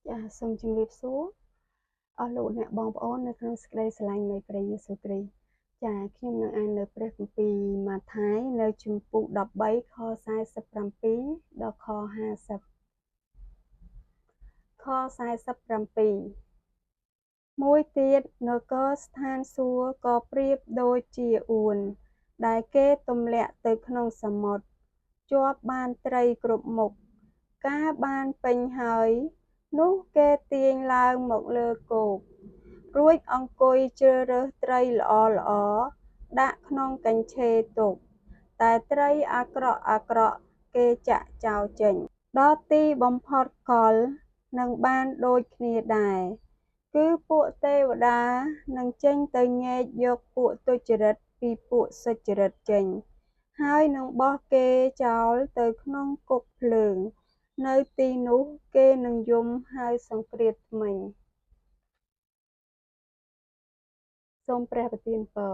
ចាសូមជម្រាបសួរអស់លោកអ្នកបងប្អូននៅក្នុងសេចក្តីស្រឡាញ់នៃព្រះយេស៊ូវគ្រីស្ទចាខ្ញុំនឹងអាននៅព្រះគម្ពីរម៉ាថាយនៅជំពូក13ខ47ដល់ខ50ខ47មួយទៀតនគរស្ថានសួគ៌ក៏ប្រៀបដូចជាអួនដែលគេទម្លាក់ទៅក្នុងសមុទ្រជាប់បានត្រីគ្រប់មុខកាលបានពេញហើយនោះគេទាញឡើងមកលើគោករួចអង្គុយជ្រើសរើសត្រីល្អៗដាក់ក្នុងកញ្ឆេរទុកតែត្រីអាក្រក់គេចាក់ចោលចេញដល់ទីបំផុតកលនឹងបានដូចគ្នាដែរគឺពួកទេវតានឹងចេញទៅញែកយកពួកទុច្ចរិតពីពួកសុចរិតចេញហើយនឹងបោះគេចោលទៅក្នុងគុកភ្លើងនៅទីនោះគេនឹងយំហើយសង្គ្រាតធ្មេញសូមព្រះប្រទានពរ